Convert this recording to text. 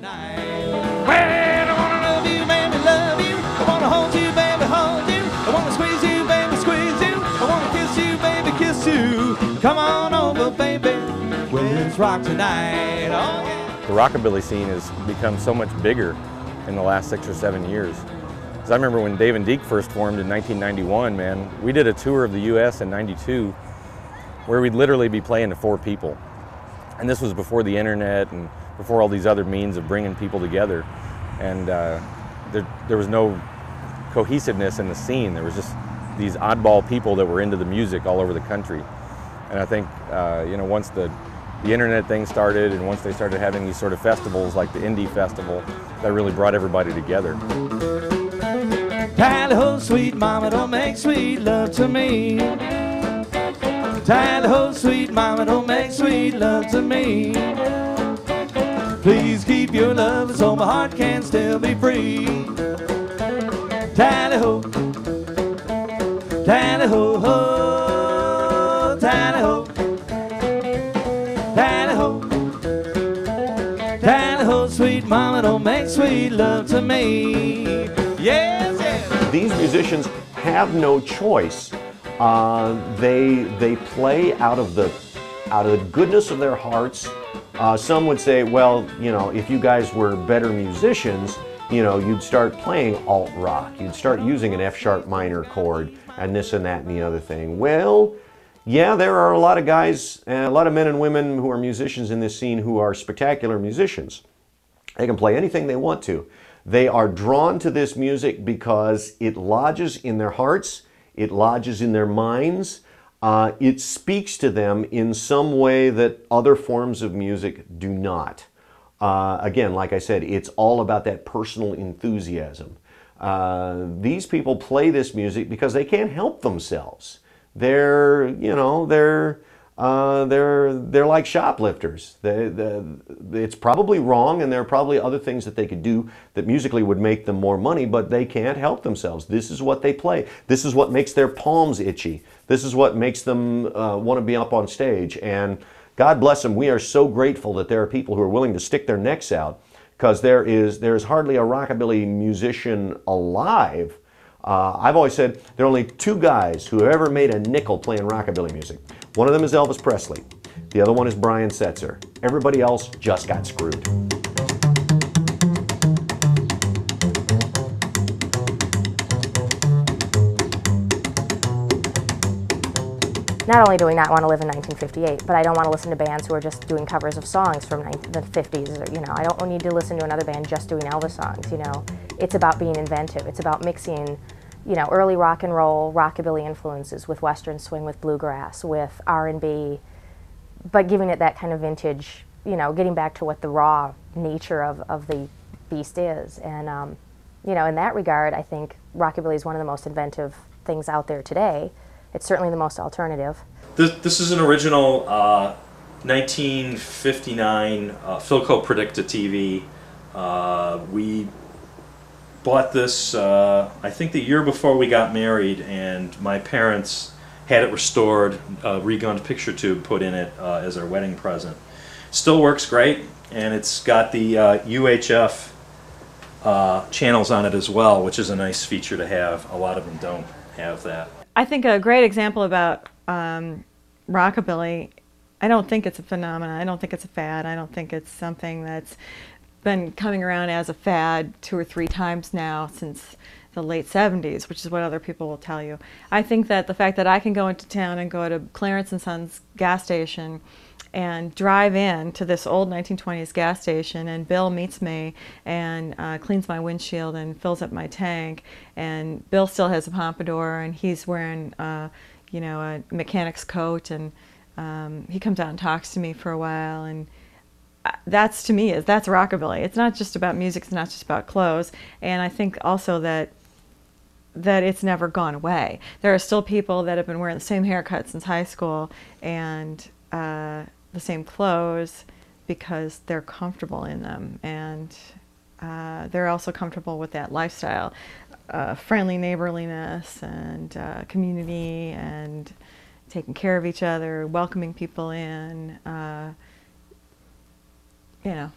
Well, I wanna love you, baby, love you. I wanna hold you, baby, hold you. I wanna squeeze you, baby, squeeze you. I wanna kiss you, baby, kiss you. Come on over, baby. Let's rock tonight. Oh, yeah. The rockabilly scene has become so much bigger in the last 6 or 7 years. Because I remember when Dave and Deke first formed in 1991, man, we did a tour of the US in '92 where we'd literally be playing to 4 people. And this was before the internet and before all these other means of bringing people together. And there was no cohesiveness in the scene. There was just these oddball people that were into the music all over the country. And I think, you know, once the internet thing started and once they started having these sort of festivals like the Indie Festival, that really brought everybody together. Tally-ho, sweet mama, don't make sweet love to me. Tally-ho, sweet mama, don't make sweet love to me. Please keep your love so my heart can still be free. Tally-ho, tally-ho, ho, tally-ho, tally-ho, tally-ho, sweet mama, don't make sweet love to me. Yes, yes. These musicians have no choice. They play out of the goodness of their hearts. Some would say, well, you know, if you guys were better musicians, you know, you'd start playing alt rock. You'd start using an F sharp minor chord and this and that and the other thing. Well, yeah, there are a lot of guys, a lot of men and women who are musicians in this scene who are spectacular musicians. They can play anything they want to. They are drawn to this music because it lodges in their hearts, it lodges in their minds. It speaks to them in some way that other forms of music do not. Again, like I said, it's all about that personal enthusiasm. These people play this music because they can't help themselves. They're, you know, they're like shoplifters. It's probably wrong, and there are probably other things that they could do that musically would make them more money, but they can't help themselves. This is what they play. This is what makes their palms itchy. This is what makes them want to be up on stage. And God bless them, we are so grateful that there are people who are willing to stick their necks out, because there is hardly a rockabilly musician alive. I've always said there are only 2 guys who have ever made a nickel playing rockabilly music. One of them is Elvis Presley. The other one is Brian Setzer. Everybody else just got screwed. Not only do we not want to live in 1958, but I don't want to listen to bands who are just doing covers of songs from the 50s. Or, you know, I don't need to listen to another band just doing Elvis songs. You know, it's about being inventive. It's about mixing, you know, early rock and roll, rockabilly influences with Western swing, with bluegrass, with R&B, but giving it that kind of vintage, you know, getting back to what the raw nature of the beast is. And, you know, in that regard, I think rockabilly is one of the most inventive things out there today. It's certainly the most alternative. This is an original 1959 Philco Predicta TV. We bought this, I think, the year before we got married, and my parents had it restored, regunned picture tube put in it as our wedding present. Still works great, and it's got the UHF channels on it as well, which is a nice feature to have. A lot of them don't have that. I think a great example about rockabilly, I don't think it's a phenomenon, I don't think it's a fad, I don't think it's something that's been coming around as a fad 2 or 3 times now since the late 70s, which is what other people will tell you. I think that the fact that I can go into town and go to Clarence and Sons gas station and drive in to this old 1920s gas station, and Bill meets me and cleans my windshield and fills up my tank, and Bill still has a pompadour and he's wearing you know, a mechanic's coat, and he comes out and talks to me for a while, and that's, to me, that's rockabilly. It's not just about music, it's not just about clothes, and I think also that it's never gone away. There are still people that have been wearing the same haircut since high school and the same clothes because they're comfortable in them, and they're also comfortable with that lifestyle, friendly neighborliness and community and taking care of each other, welcoming people in, you know.